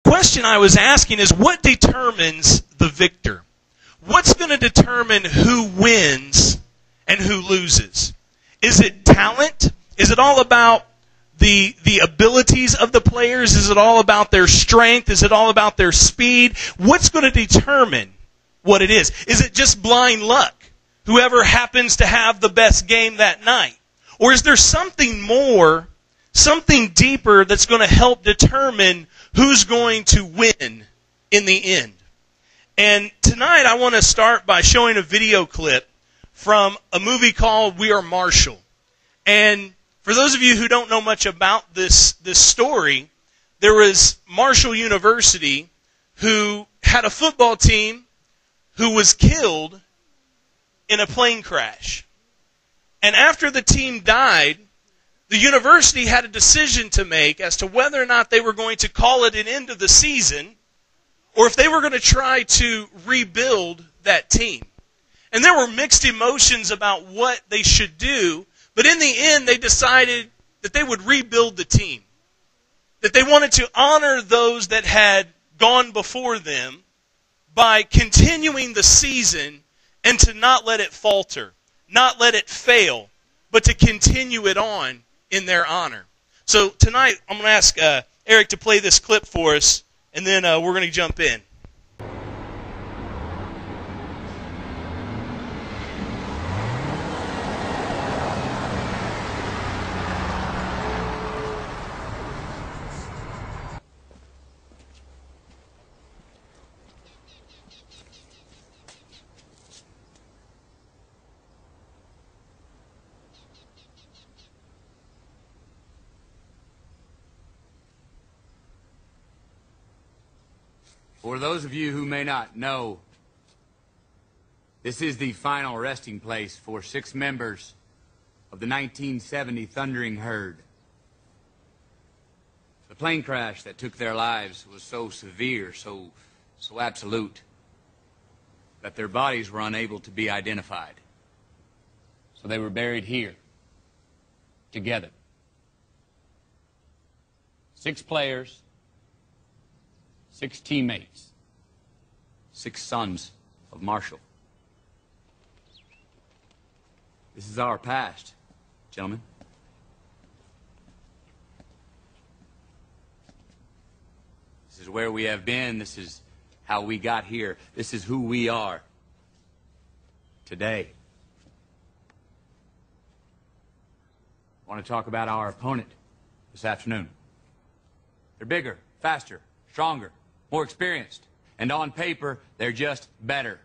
question I was asking is, what determines the victor? What's going to determine who wins and who loses? Is it talent? Is it all about the abilities of the players? Is it all about their strength? Is it all about their speed? What's going to determine what it is? Is it just blind luck? Whoever happens to have the best game that night? Or is there something more, something deeper that's going to help determine who's going to win in the end? And tonight I want to start by showing a video clip from a movie called We Are Marshall. And for those of you who don't know much about this story, there was Marshall University who had a football team who was killed in a plane crash. And after the team died, the university had a decision to make as to whether or not they were going to call it an end of the season or if they were going to try to rebuild that team. And there were mixed emotions about what they should do, but in the end they decided that they would rebuild the team, that they wanted to honor those that had gone before them by continuing the season and to not let it falter, not let it fail, but to continue it on in their honor. So tonight I'm going to ask Eric to play this clip for us, and then we're going to jump in. For those of you who may not know, this is the final resting place for 6 members of the 1970 Thundering Herd. The plane crash that took their lives was so severe, so absolute, that their bodies were unable to be identified. So they were buried here, together. 6 players, 6 teammates, 6 sons of Marshall. This is our past, gentlemen. This is where we have been. This is how we got here. This is who we are today. I want to talk about our opponent this afternoon. They're bigger, faster, stronger, more experienced, and on paper, they're just better.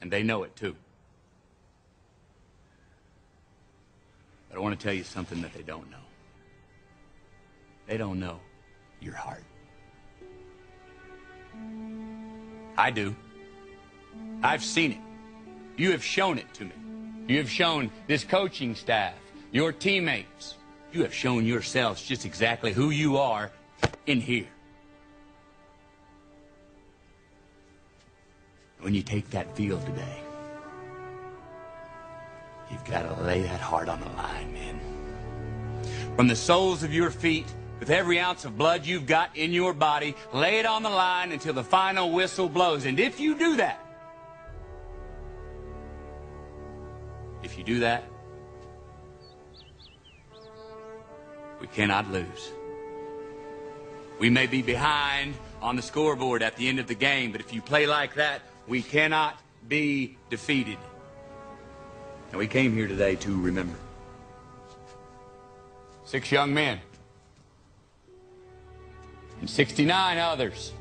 And they know it, too. But I want to tell you something that they don't know. They don't know your heart. I do. I've seen it. You have shown it to me. You have shown this coaching staff, your teammates. You have shown yourselves just exactly who you are in here. When you take that field today, you've got to lay that heart on the line, man. From the soles of your feet, with every ounce of blood you've got in your body, lay it on the line until the final whistle blows. And if you do that, we cannot lose. We may be behind on the scoreboard at the end of the game, but if you play like that, we cannot be defeated. And we came here today to remember. 6 young men and 69 others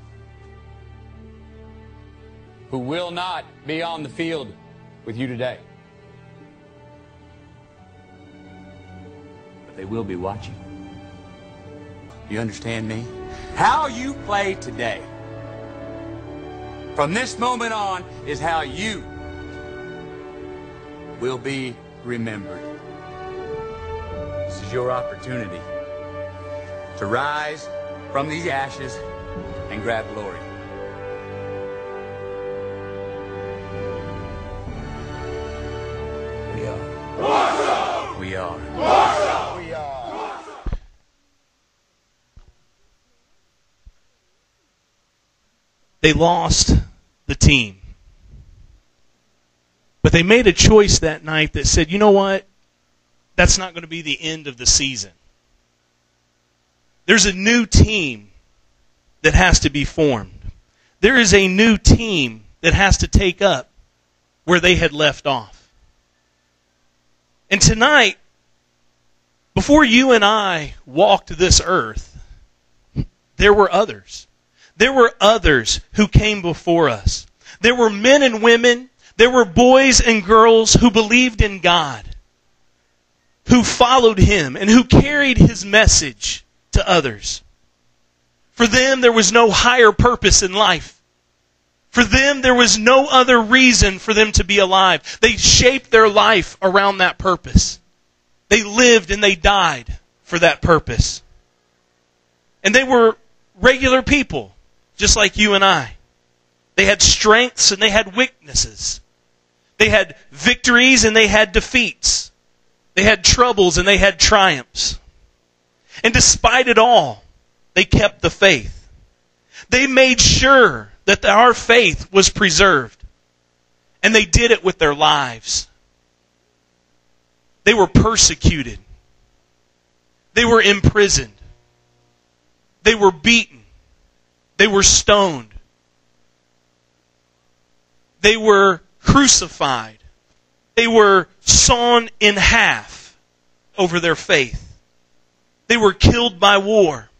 who will not be on the field with you today. But they will be watching. You understand me? How you play today, from this moment on, is how you will be remembered. This is your opportunity to rise from these ashes and grab glory. We are. Marshall! We are. Marshall! We are. They lost the team. But they made a choice that night that said, you know what? That's not going to be the end of the season. There's a new team that has to be formed. There is a new team that has to take up where they had left off. And tonight, before you and I walked this earth, there were others. There were others who came before us. There were men and women, there were boys and girls who believed in God, who followed Him, and who carried His message to others. For them, there was no higher purpose in life. For them, there was no other reason for them to be alive. They shaped their life around that purpose. They lived and they died for that purpose. And they were regular people, just like you and I. They had strengths and they had weaknesses. They had victories and they had defeats. They had troubles and they had triumphs. And despite it all, they kept the faith. They made sure that our faith was preserved. And they did it with their lives. They were persecuted. They were imprisoned. They were beaten. They were stoned. They were crucified. They were sawn in half over their faith. They were killed by war.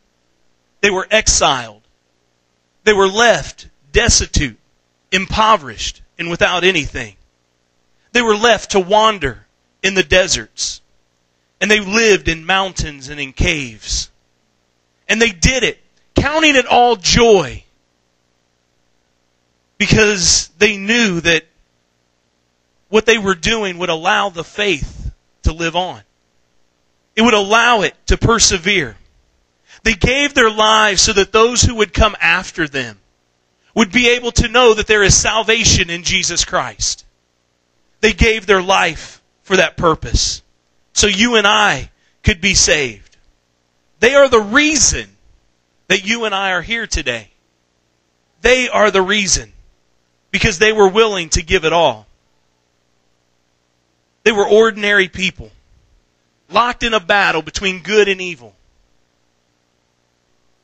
They were exiled. They were left destitute, impoverished, and without anything. They were left to wander in the deserts. And they lived in mountains and in caves. And they did it, counting it all joy, because they knew that what they were doing would allow the faith to live on. It would allow it to persevere. They gave their lives so that those who would come after them would be able to know that there is salvation in Jesus Christ. They gave their life for that purpose, so you and I could be saved. They are the reason that you and I are here today. They are the reason, because they were willing to give it all. They were ordinary people, locked in a battle between good and evil,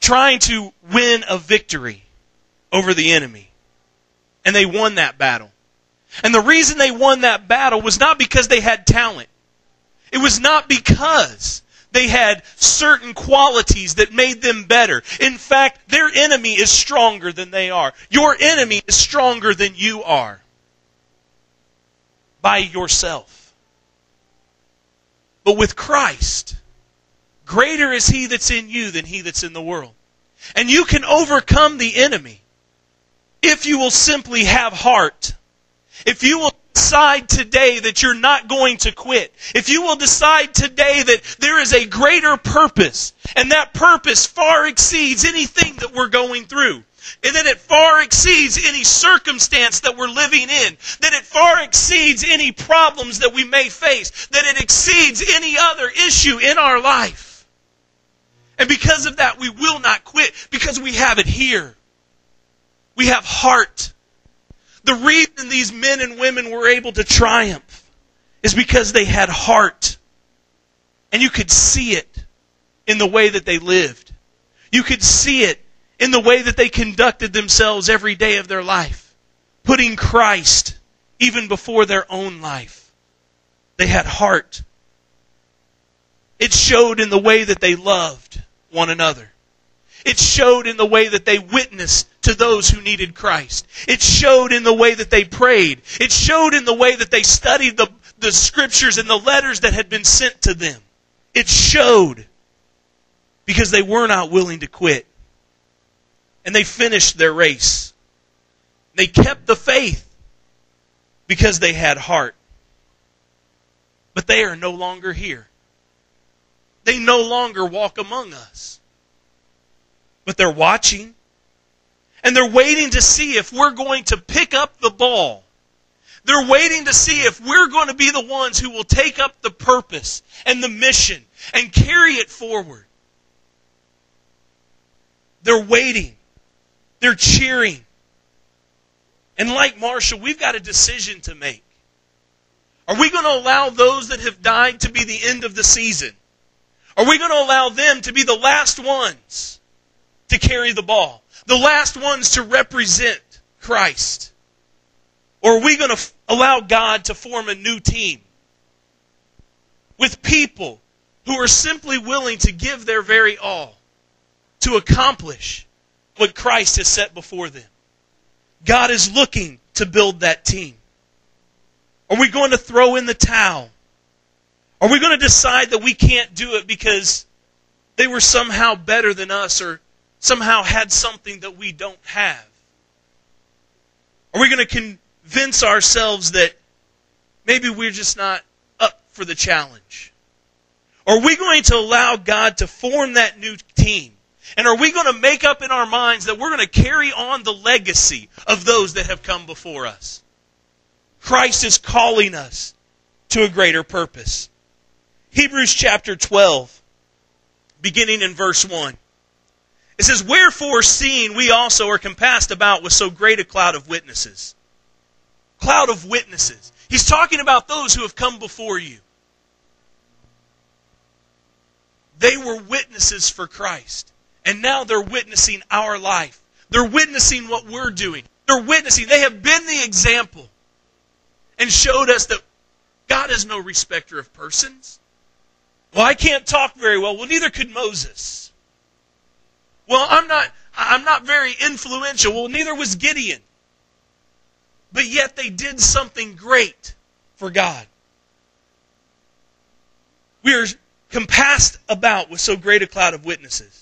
trying to win a victory over the enemy. And they won that battle. And the reason they won that battle was not because they had talent. It was not because they had certain qualities that made them better. In fact, their enemy is stronger than they are. Your enemy is stronger than you are. By yourself. But with Christ, greater is He that's in you than he that's in the world. And you can overcome the enemy if you will simply have heart. If you will decide today that you're not going to quit. If you will decide today that there is a greater purpose, and that purpose far exceeds anything that we're going through. And that it far exceeds any circumstance that we're living in. That it far exceeds any problems that we may face. That it exceeds any other issue in our life. And because of that, we will not quit, because we have it here. We have heart. The reason these men and women were able to triumph is because they had heart. And you could see it in the way that they lived. You could see it in the way that they conducted themselves every day of their life, putting Christ even before their own life. They had heart. It showed in the way that they loved one another. It showed in the way that they witnessed to those who needed Christ. It showed in the way that they prayed. It showed in the way that they studied the scriptures and the letters that had been sent to them. It showed because they were not willing to quit. And they finished their race. They kept the faith because they had heart. But they are no longer here. They no longer walk among us. But they're watching. And they're waiting to see if we're going to pick up the ball. They're waiting to see if we're going to be the ones who will take up the purpose and the mission and carry it forward. They're waiting. They're cheering. And like Marshall, we've got a decision to make. Are we going to allow those that have died to be the end of the season? Are we going to allow them to be the last ones to carry the ball? The last ones to represent Christ? Or are we going to allow God to form a new team with people who are simply willing to give their very all to accomplish what Christ has set before them? God is looking to build that team. Are we going to throw in the towel? Are we going to decide that we can't do it because they were somehow better than us or somehow had something that we don't have? Are we going to convince ourselves that maybe we're just not up for the challenge? Are we going to allow God to form that new team? And are we going to make up in our minds that we're going to carry on the legacy of those that have come before us? Christ is calling us to a greater purpose. Hebrews chapter 12, beginning in verse 1. It says, "Wherefore, seeing we also are compassed about with so great a cloud of witnesses." Cloud of witnesses. He's talking about those who have come before you. They were witnesses for Christ. And now they're witnessing our life. They're witnessing what we're doing. They're witnessing. They have been the example and showed us that God is no respecter of persons. Well, I can't talk very well. Well, neither could Moses. Well, I'm not very influential. Well, neither was Gideon. But yet they did something great for God. We are compassed about with so great a cloud of witnesses.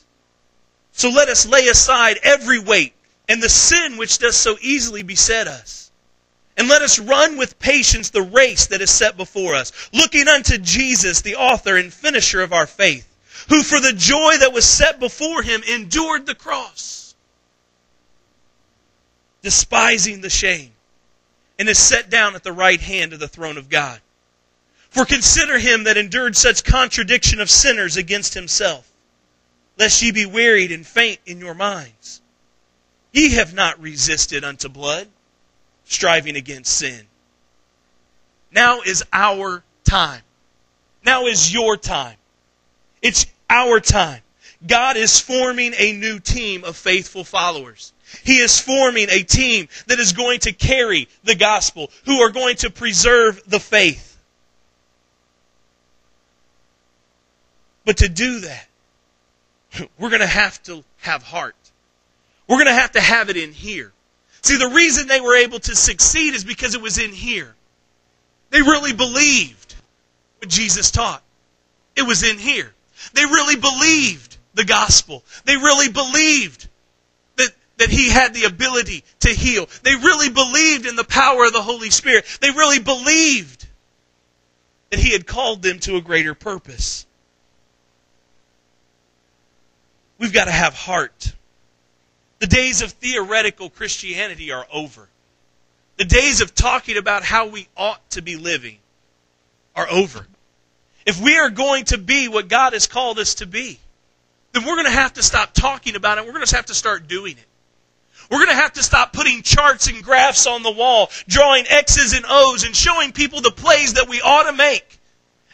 So let us lay aside every weight and the sin which does so easily beset us. And let us run with patience the race that is set before us, looking unto Jesus, the author and finisher of our faith, who for the joy that was set before him endured the cross, despising the shame, and is set down at the right hand of the throne of God. For consider him that endured such contradiction of sinners against himself, lest ye be wearied and faint in your minds. Ye have not resisted unto blood, striving against sin. Now is our time. Now is your time. It's our time. God is forming a new team of faithful followers. He is forming a team that is going to carry the gospel, who are going to preserve the faith. But to do that, we're going to have heart. We're going to have it in here. See, the reason they were able to succeed is because it was in here. They really believed what Jesus taught. It was in here. They really believed the gospel. They really believed that he had the ability to heal. They really believed in the power of the Holy Spirit. They really believed that he had called them to a greater purpose. We've got to have heart. The days of theoretical Christianity are over. The days of talking about how we ought to be living are over. If we are going to be what God has called us to be, then we're going to have to stop talking about it. We're going to have to start doing it. We're going to have to stop putting charts and graphs on the wall, drawing X's and O's and showing people the plays that we ought to make.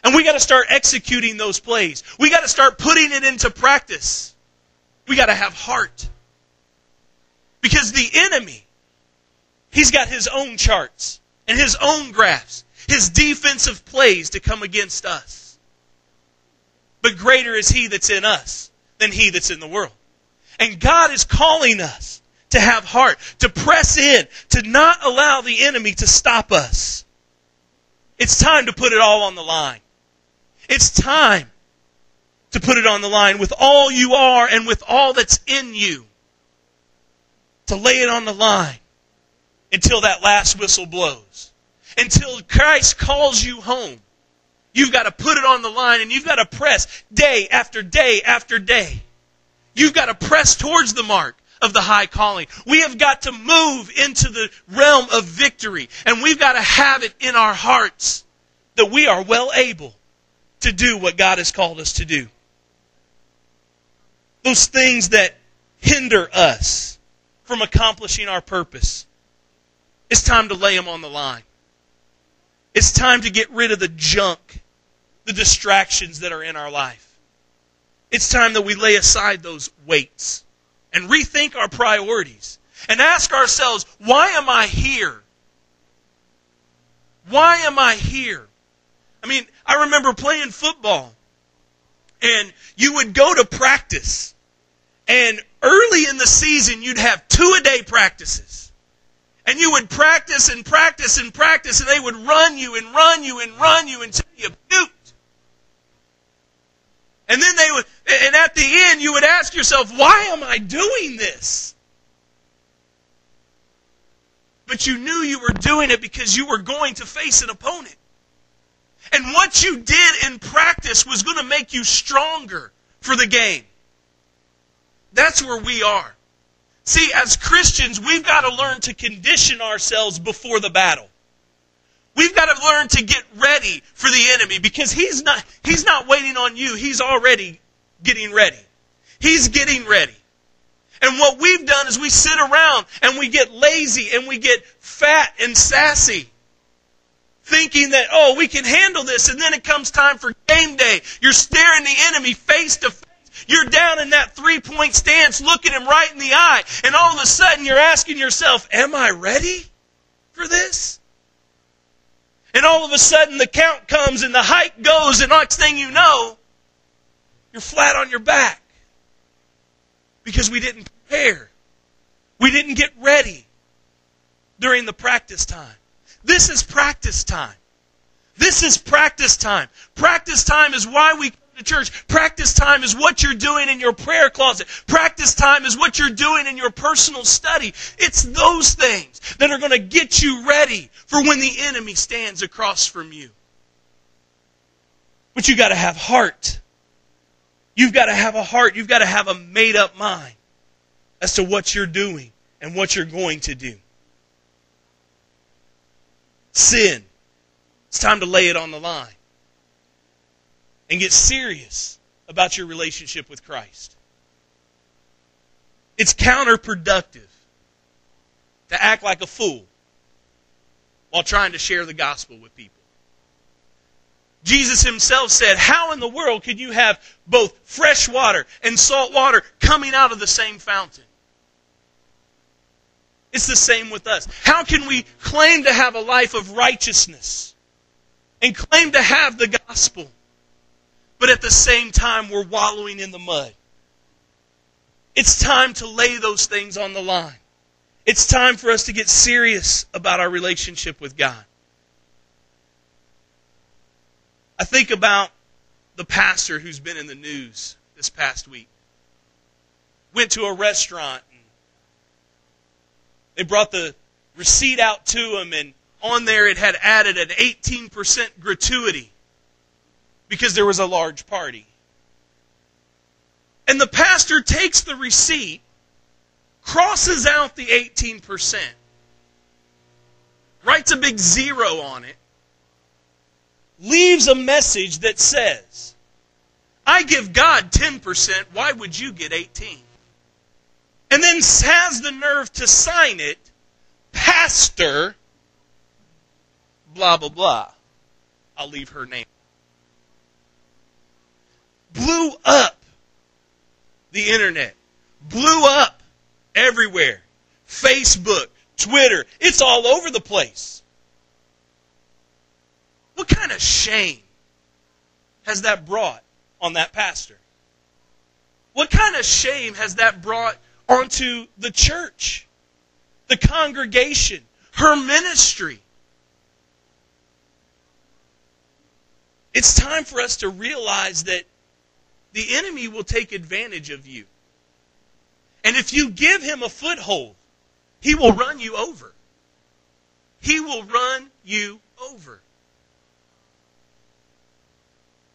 And we got to start executing those plays. We got to start putting it into practice. We got to have heart. Because the enemy, he's got his own charts and his own graphs, his defensive plays to come against us. But greater is he that's in us than he that's in the world. And God is calling us to have heart, to press in, to not allow the enemy to stop us. It's time to put it all on the line. It's time to put it on the line with all you are and with all that's in you. To lay it on the line until that last whistle blows. Until Christ calls you home. You've got to put it on the line and you've got to press day after day after day. You've got to press towards the mark of the high calling. We have got to move into the realm of victory. And we've got to have it in our hearts that we are well able to do what God has called us to do. Those things that hinder us from accomplishing our purpose. It's time to lay them on the line. It's time to get rid of the junk, the distractions that are in our life. It's time that we lay aside those weights and rethink our priorities and ask ourselves, why am I here? Why am I here? I mean, I remember playing football, and you would go to practice, and early in the season you'd have 2-a-day practices. And you would practice and practice and practice, and they would run you and run you and run you until you puked. And then and at the end you would ask yourself, why am I doing this? But you knew you were doing it because you were going to face an opponent. And what you did in practice was going to make you stronger for the game. That's where we are. See, as Christians, we've got to learn to condition ourselves before the battle. We've got to learn to get ready for the enemy because he's not waiting on you. He's already getting ready. He's getting ready. And what we've done is we sit around and we get lazy and we get fat and sassy, thinking that, oh, we can handle this. And then it comes time for game day. You're staring the enemy face to face. You're down in that 3-point stance looking him right in the eye. And all of a sudden you're asking yourself, am I ready for this? And all of a sudden the count comes and the hike goes, and next thing you know, you're flat on your back. Because we didn't prepare. We didn't get ready during the practice time. This is practice time. This is practice time. Practice time is why we come to church. Practice time is what you're doing in your prayer closet. Practice time is what you're doing in your personal study. It's those things that are going to get you ready for when the enemy stands across from you. But you got to have heart. You've got to have a heart. You've got to have a made-up mind as to what you're doing and what you're going to do. Sin. It's time to lay it on the line. And get serious about your relationship with Christ. It's counterproductive to act like a fool while trying to share the gospel with people. Jesus himself said, how in the world could you have both fresh water and salt water coming out of the same fountain? It's the same with us. How can we claim to have a life of righteousness and claim to have the gospel, but at the same time we're wallowing in the mud? It's time to lay those things on the line. It's time for us to get serious about our relationship with God. I think about the pastor who's been in the news this past week. Went to a restaurant and they brought the receipt out to him, and on there it had added an 18% gratuity because there was a large party. And the pastor takes the receipt, crosses out the 18%, writes a big 0 on it, leaves a message that says, I give God 10%, why would you get 18%? And then has the nerve to sign it, Pastor, blah, blah, blah. I'll leave her name. Blew up the internet. Blew up everywhere. Facebook, Twitter, it's all over the place. What kind of shame has that brought on that pastor? What kind of shame has that brought onto the church, the congregation, her ministry? It's time for us to realize that the enemy will take advantage of you. And if you give him a foothold, he will run you over. He will run you over.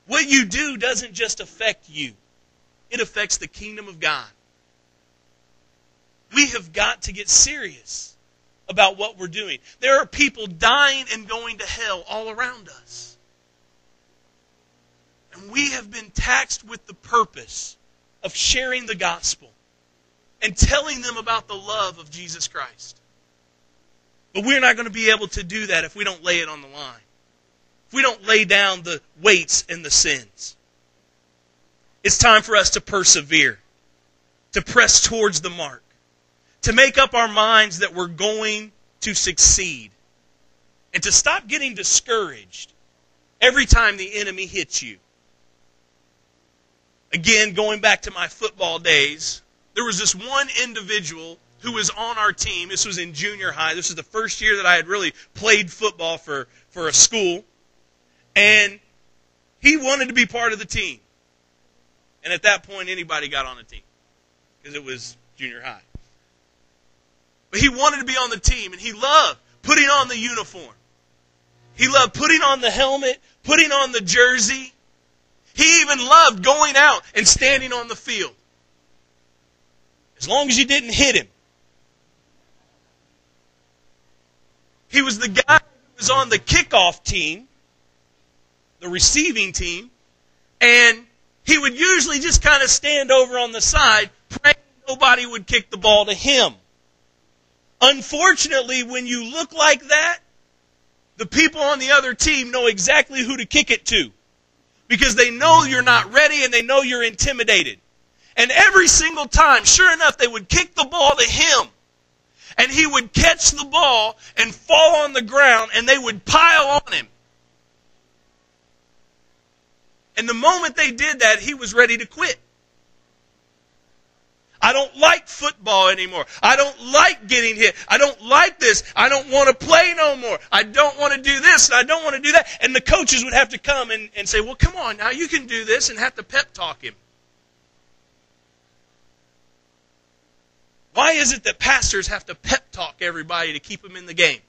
What you do doesn't just affect you. It affects the kingdom of God. We have got to get serious about what we're doing. There are people dying and going to hell all around us. And we have been taxed with the purpose of sharing the gospel and telling them about the love of Jesus Christ. But we're not going to be able to do that if we don't lay it on the line. If we don't lay down the weights and the sins. It's time for us to persevere, to press towards the mark, to make up our minds that we're going to succeed, and to stop getting discouraged every time the enemy hits you. Again, going back to my football days, there was this one individual who was on our team. This was in junior high. This was the first year that I had really played football for a school. And he wanted to be part of the team. And at that point, anybody got on the team because it was junior high. But he wanted to be on the team, and he loved putting on the uniform. He loved putting on the helmet, putting on the jersey. He even loved going out and standing on the field. As long as you didn't hit him. He was the guy who was on the kickoff team, the receiving team, and he would usually just kind of stand over on the side, praying nobody would kick the ball to him. Unfortunately, when you look like that, the people on the other team know exactly who to kick it to. Because they know you're not ready and they know you're intimidated. And every single time, sure enough, they would kick the ball to him. And he would catch the ball and fall on the ground and they would pile on him. And the moment they did that, he was ready to quit. I don't like football anymore. I don't like getting hit. I don't like this. I don't want to play no more. I don't want to do this and I don't want to do that. And the coaches would have to come and say, well, come on now, you can do this, and have to pep talk him. Why is it that pastors have to pep talk everybody to keep them in the game?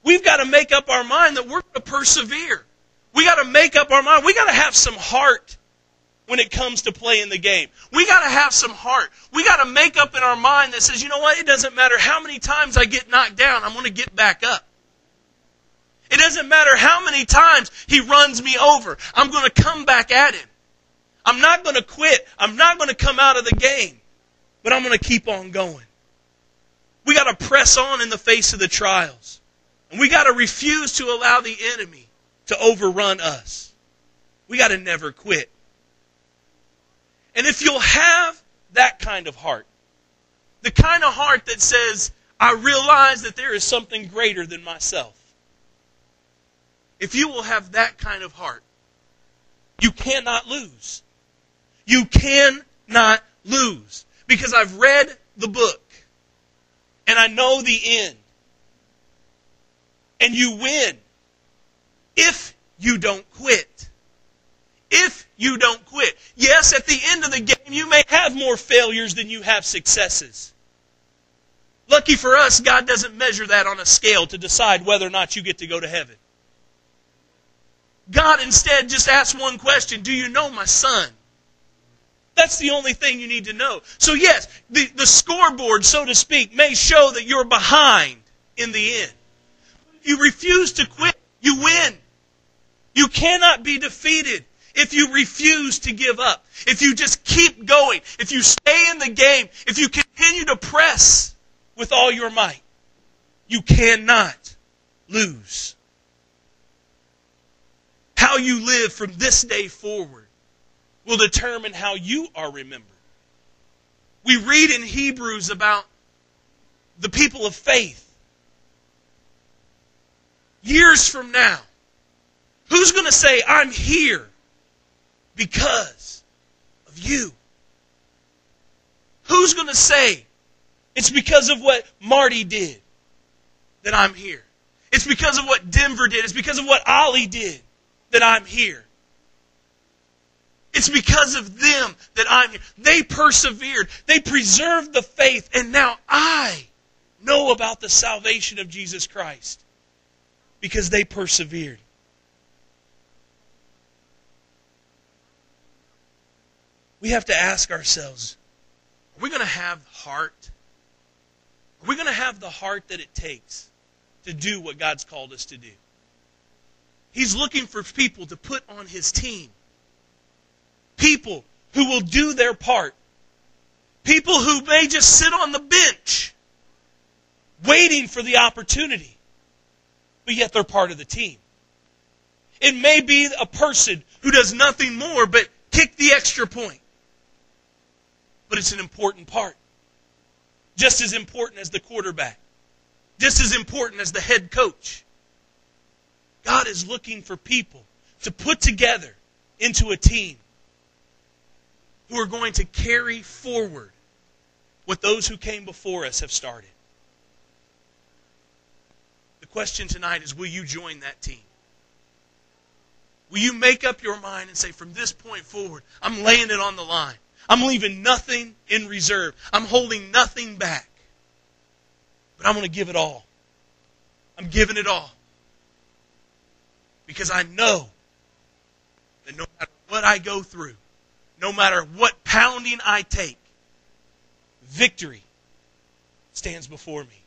We've got to make up our mind that we're going to persevere. We got to make up our mind. We got to have some heart when it comes to playing the game. We got to have some heart. We got to make up in our mind that says, you know what, it doesn't matter how many times I get knocked down, I'm going to get back up. It doesn't matter how many times he runs me over, I'm going to come back at him. I'm not going to quit. I'm not going to come out of the game, but I'm going to keep on going. We got to press on in the face of the trials. And we got to refuse to allow the enemy to overrun us. We got to never quit. And if you'll have that kind of heart, the kind of heart that says, I realize that there is something greater than myself. If you will have that kind of heart, you cannot lose. You cannot lose. Because I've read the book, and I know the end. And you win if you don't quit. If you don't quit. Yes, at the end of the game, you may have more failures than you have successes. Lucky for us, God doesn't measure that on a scale to decide whether or not you get to go to heaven. God instead just asks one question: do you know my son? That's the only thing you need to know. So yes, the scoreboard, so to speak, may show that you're behind in the end. If you refuse to quit, you win. You cannot be defeated if you refuse to give up. If you just keep going. If you stay in the game. If you continue to press with all your might. You cannot lose. How you live from this day forward will determine how you are remembered. We read in Hebrews about the people of faith. Years from now, who's going to say, I'm here because of you? Who's going to say, it's because of what Marty did that I'm here? It's because of what Denver did. It's because of what Ollie did that I'm here. It's because of them that I'm here. They persevered. They preserved the faith. And now I know about the salvation of Jesus Christ because they persevered. We have to ask ourselves, are we going to have heart? Are we going to have the heart that it takes to do what God's called us to do? He's looking for people to put on His team. People who will do their part. People who may just sit on the bench waiting for the opportunity, but yet they're part of the team. It may be a person who does nothing more but kick the extra point, but it's an important part. Just as important as the quarterback. Just as important as the head coach. God is looking for people to put together into a team who are going to carry forward what those who came before us have started. The question tonight is, will you join that team? Will you make up your mind and say, from this point forward, I'm laying it on the line. I'm leaving nothing in reserve. I'm holding nothing back. But I'm going to give it all. I'm giving it all. Because I know that no matter what I go through, no matter what pounding I take, victory stands before me.